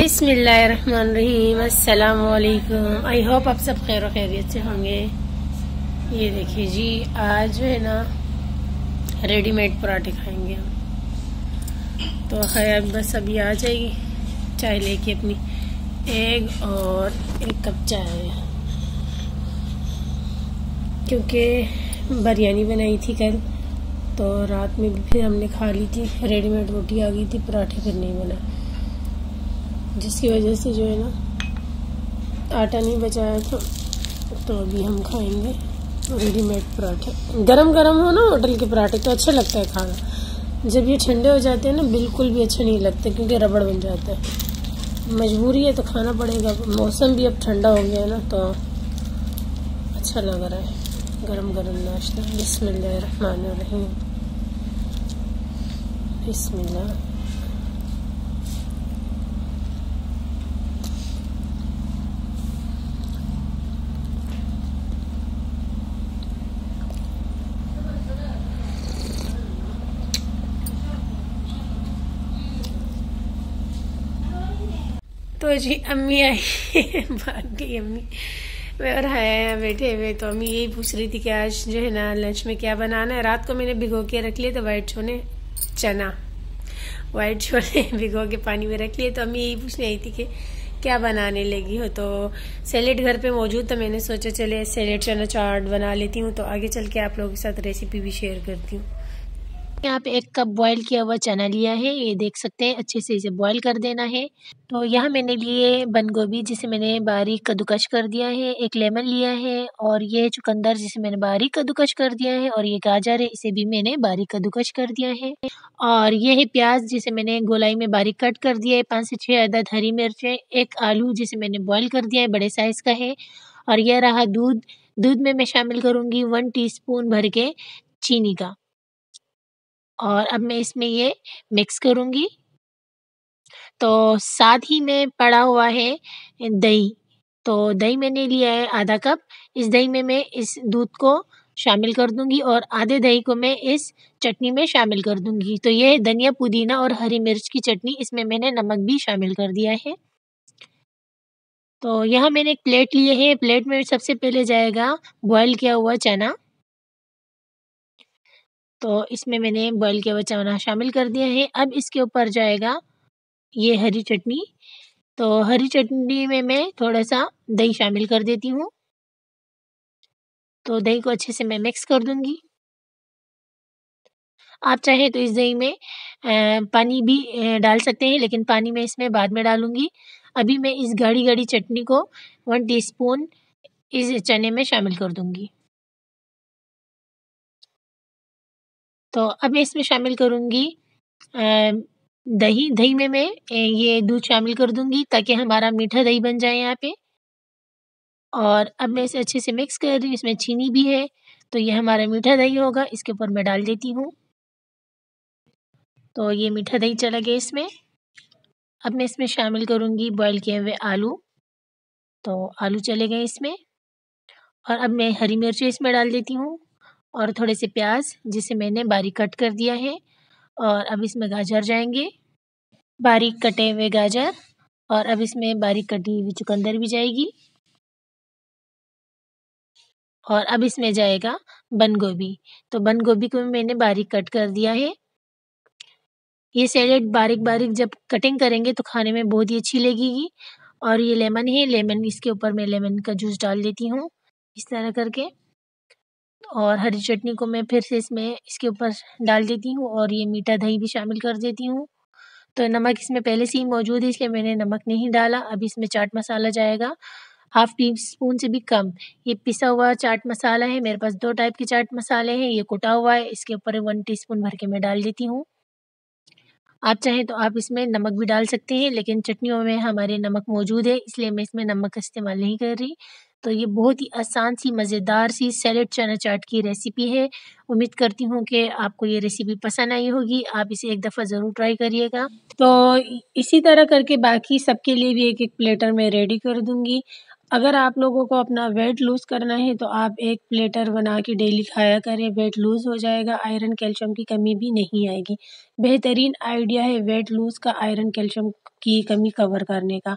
बिस्मिल्लाहिर्रहमानिर्रहीम। अस्सलाम वालेकुम। आई होप आप सब खैर खैरियत से होंगे। ये देखिए जी, आज जो है ना रेडीमेड पराठे खाएंगे हम। तो खैर बस अभी आ जाएगी चाय लेके अपनी, एग और एक कप चाय, क्योंकि बिरयानी बनाई थी कल, तो रात में भी फिर हमने खा ली थी। रेडीमेड रोटी आ गई थी, पराठे फिर नहीं बना, जिसकी वजह से जो है ना आटा नहीं बचाया था। तो अभी हम खाएंगे रेडीमेड पराठे। गरम गरम हो ना होटल के पराठे तो अच्छा लगता है खाना, जब ये ठंडे हो जाते हैं ना बिल्कुल भी अच्छे नहीं लगते, क्योंकि रबड़ बन जाता है। मजबूरी है तो खाना पड़ेगा। मौसम भी अब ठंडा हो गया है ना, तो अच्छा लग रहा है गरम गरम नाश्ता। बिस्मिल्लाहिर्रहमानिर्रहीम। बिस्मिल्लाह। तो जी अम्मी आई भाग गई अम्मी। मैं और हाया बैठे हुए, तो अम्मी यही पूछ रही थी कि आज जो है ना लंच में क्या बनाना है। रात को मैंने भिगो के रख लिए थे वाइट छोले भिगो के पानी में रख लिए। तो अम्मी यही पूछने आई थी कि क्या बनाने लगी हो। तो सैलेड घर पे मौजूद था, मैंने सोचा चले सैलेड चना चाट बना लेती हूँ। तो आगे चल के आप लोगों के साथ रेसिपी भी शेयर करती हूँ। यहाँ पे 1 कप बॉईल किया हुआ चना लिया है, ये देख सकते हैं। अच्छे से इसे बॉईल कर देना है। तो यहाँ मैंने लिए बंद गोभी, जिसे मैंने बारीक कद्दूकश कर दिया है। 1 लेमन लिया है, और ये चुकंदर जिसे मैंने बारीक कद्दूकश कर दिया है। और ये गाजर है, इसे भी मैंने बारीक कद्दूकश कर दिया है। और ये है प्याज, जिसे मैंने गोलाई में बारीक कट कर दिया है। 5 से 6 अदद हरी मिर्चें, 1 आलू जिसे मैंने बॉईल कर दिया है, बड़े साइज का है। और यह रहा दूध में मैं शामिल करूँगी 1 टीस्पून भर के चीनी का। और अब मैं इसमें ये मिक्स करूँगी। तो साथ ही में पड़ा हुआ है दही। तो दही मैंने लिया है आधा कप। इस दही में मैं इस दूध को शामिल कर दूँगी, और आधे दही को मैं इस चटनी में शामिल कर दूँगी। तो ये धनिया, पुदीना और हरी मिर्च की चटनी, इसमें मैंने नमक भी शामिल कर दिया है। तो यहाँ मैंने एक प्लेट लिए है। प्लेट में सबसे पहले जाएगा बॉयल किया हुआ चना। तो इसमें मैंने बॉयल किया हुआ चना शामिल कर दिया है। अब इसके ऊपर जाएगा ये हरी चटनी। तो हरी चटनी में मैं थोड़ा-सा दही शामिल कर देती हूँ। तो दही को अच्छे से मैं मिक्स कर दूँगी। आप चाहें तो इस दही में पानी भी डाल सकते हैं, लेकिन पानी मैं इसमें बाद में डालूँगी। अभी मैं इस गाढ़ी-गाढ़ी चटनी को 1 टीस्पून इस चने में शामिल कर दूँगी। तो अब मैं इसमें शामिल करूँगी दही में मैं ये दूध शामिल कर दूँगी, ताकि हमारा मीठा दही बन जाए यहाँ पे। और अब मैं इसे अच्छे से मिक्स कर रही हूँ। इसमें चीनी भी है, तो ये हमारा मीठा दही होगा। इसके ऊपर मैं डाल देती हूँ। तो ये मीठा दही चला गया इसमें। अब मैं इसमें शामिल करूँगी बॉयल किए हुए आलू। तो आलू चले गए इसमें। और अब मैं हरी मिर्ची इसमें डाल देती हूँ, और थोड़े से प्याज जिसे मैंने बारीक कट कर दिया है। और अब इसमें गाजर जाएंगे, बारीक कटे हुए गाजर। और अब इसमें बारीक कटी हुई चुकंदर भी जाएगी। और अब इसमें जाएगा बंद गोभी। तो बंद गोभी को मैंने बारीक कट कर दिया है। ये सैलेड बारीक-बारीक जब कटिंग करेंगे तो खाने में बहुत ही अच्छी लगेगी। और ये लेमन है, लेमन इसके ऊपर मैं लेमन का जूस डाल देती हूँ, इस तरह करके। और हरी चटनी को मैं फिर से इसके ऊपर डाल देती हूँ, और ये मीठा दही भी शामिल कर देती हूँ। तो नमक इसमें पहले से ही मौजूद है, इसलिए मैंने नमक नहीं डाला। अब इसमें चाट मसाला जाएगा हाफ़ टीस्पून से भी कम। ये पिसा हुआ चाट मसाला है, मेरे पास 2 टाइप के चाट मसाले हैं। ये कुटा हुआ है, इसके ऊपर 1 टीस्पून भर के मैं डाल देती हूँ। आप चाहें तो आप इसमें नमक भी डाल सकते हैं, लेकिन चटनियों में हमारे नमक मौजूद है, इसलिए मैं इसमें नमक का इस्तेमाल नहीं कर रही। तो ये बहुत ही आसान सी, मज़ेदार सी सैलेड चना चाट की रेसिपी है। उम्मीद करती हूँ कि आपको ये रेसिपी पसंद आई होगी। आप इसे एक दफ़ा ज़रूर ट्राई करिएगा। तो इसी तरह करके बाकी सबके लिए भी एक-एक प्लेटर मैं रेडी कर दूँगी। अगर आप लोगों को अपना वेट लूज़ करना है, तो आप 1 प्लेटर बना के डेली खाया करें, वेट लूज़ हो जाएगा, आयरन, कैल्शियम की कमी भी नहीं आएगी। बेहतरीन आइडिया है वेट लूज़ का, आयरन, कैल्शियम की कमी कवर करने का।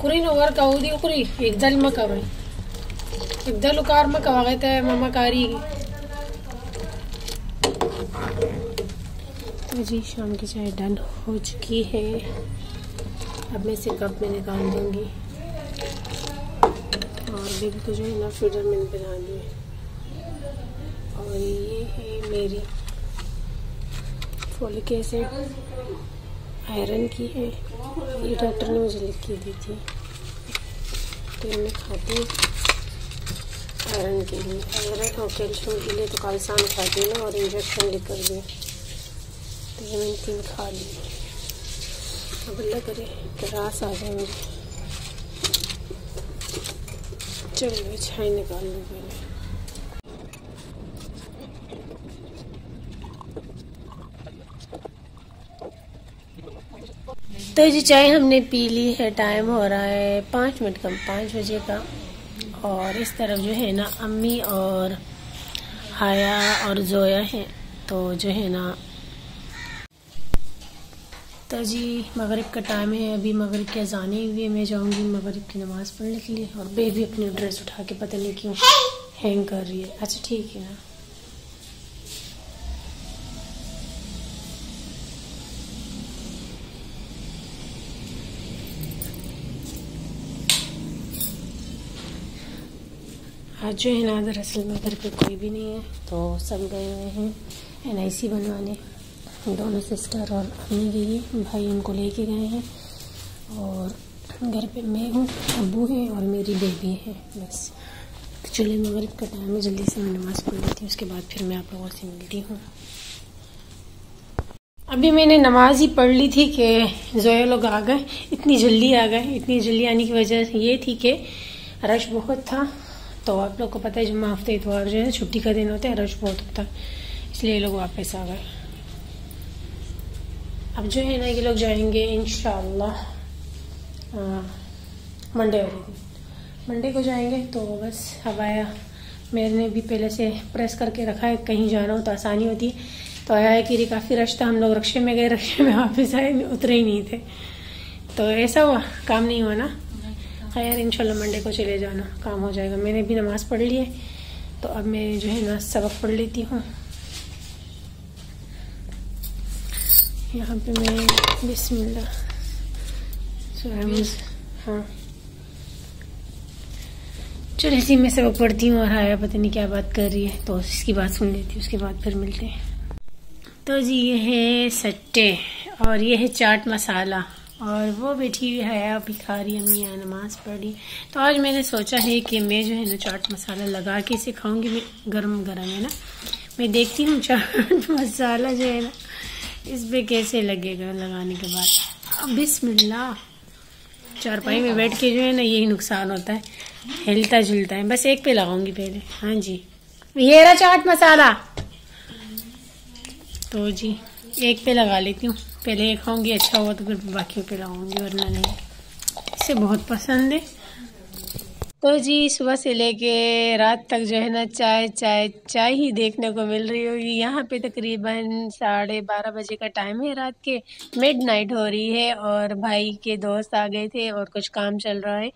खुरी नो वर काउदी खुरी एक दल में कवर एक दल उकार में कवागत है मामा कारी तो जी शाम की चाय डन हो चुकी है। अब मैं इसे कप में निकाल दूंगी और बेबी को जो है ना फीडर में बना दी। और ये है मेरी फॉलिक एसिड आयरन की है, ये डॉक्टर ने मुझे लिख के दी थी, तो मैं खाती हूँ आयरन के लिए। आयरन और कैल्शियम के लिए तो कालसान खाती हूँ ना, और इंजेक्शन लिख कर दिए तो ये मैंने 3 खा ली। अब अल्लाह करे कि रास आ जाए मुझे। चलो मैं चाय निकाल लूँ पहले। तो जी चाय हमने पी ली है। टाइम हो रहा है 5 मिनट कम 5 बजे का। और इस तरफ जो है ना अम्मी और हाया और जोया हैं, तो जो है ना तो जी मगरिब का टाइम है। अभी मगरिब की अज़ानें हुई, मैं जाऊंगी मगरिब की नमाज़ पढ़ने के लिए। और बेबी अपनी ड्रेस उठा के पता नहीं क्यों हैंग कर रही है। अच्छा ठीक है ना। आज जो है ना दरअसल में घर पे कोई भी नहीं है, तो सब गए हुए हैं NIC बनवाने। दोनों सिस्टर और अम्मी गई है, भाई उनको लेके गए हैं। और घर पे मैं हूँ, अब्बू है और मेरी बेबी है बस। तो चलिए मगरिब का टाइम है, जल्दी से मैं नमाज़ पढ़ लेती हूँ, उसके बाद फिर मैं आप लोगों से मिलती हूँ। अभी मैंने नमाज ही पढ़ ली थी कि जोया लोग आ गए। इतनी जल्दी आ गए। इतनी जल्दी आने की वजह ये थी कि रश बहुत था। तो आप लोग को पता है जुम्मा हफ्ते इतवार जो है छुट्टी का दिन होता है, रश बहुत होता है, इसलिए ये लोग वापस आ गए। अब जो है ना ये लोग जाएंगे इंशाअल्लाह मंडे वाले दिन, मंडे को जाएंगे। तो बस हवाया मैंने भी पहले से प्रेस करके रखा है, कहीं जाना हो तो आसानी होती है। तो आया कि काफ़ी रश था, हम लोग रक्शे में गए, रक्शे में वापस आए, उतरे ही नहीं थे। तो ऐसा हुआ, काम नहीं हुआ ना। खैर इंशाल्लाह मंडे को चले जाना, काम हो जाएगा। मैंने भी नमाज़ पढ़ ली है, तो अब मैं जो है ना सबक पढ़ लेती हूँ। यहाँ पे मैं बिस्मिल्लाह हाँ चलो इसी में सबक पढ़ती हूँ। और आया पता नहीं क्या बात कर रही है, तो इसकी बात सुन लेती हूँ, उसके बाद फिर मिलते हैं। तो जी ये है सट्टे और ये है चाट मसाला, और वो बैठी हुई है अभी खा रही, अम्मी यहाँ नमाज़ पढ़ी। तो आज मैंने सोचा है कि मैं जो है ना चाट मसाला लगा के इसे खाऊंगी। मैं गरम गरम है ना, मैं देखती हूँ चाट मसाला जो है ना इस पे कैसे लगेगा लगाने के बाद। अब बिस्मिल्लाह। चारपाई में बैठ के जो है ना यही नुकसान होता है, हिलता झुलता है। बस एक पे लगाऊंगी पहले। हाँ जी ये रहा चाट मसाला। तो जी एक पे लगा लेती हूँ, पहले एक खाऊंगी, अच्छा हुआ तो फिर बाकी पे लगाऊंगी, वरना नहीं। इसे बहुत पसंद है। तो जी सुबह से लेके रात तक जो है ना चाय चाय चाय ही देखने को मिल रही होगी। यहाँ पे तकरीबन 12:30 बजे का टाइम है, रात के मिडनाइट हो रही है। और भाई के दोस्त आ गए थे और कुछ काम चल रहा है,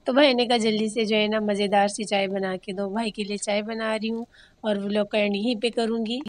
तो भाई ने कहा जल्दी से जो है ना मज़ेदार सी चाय बना के दो। भाई के लिए चाय बना रही हूँ और व्लॉग का एंड यहीं पे करूँगी।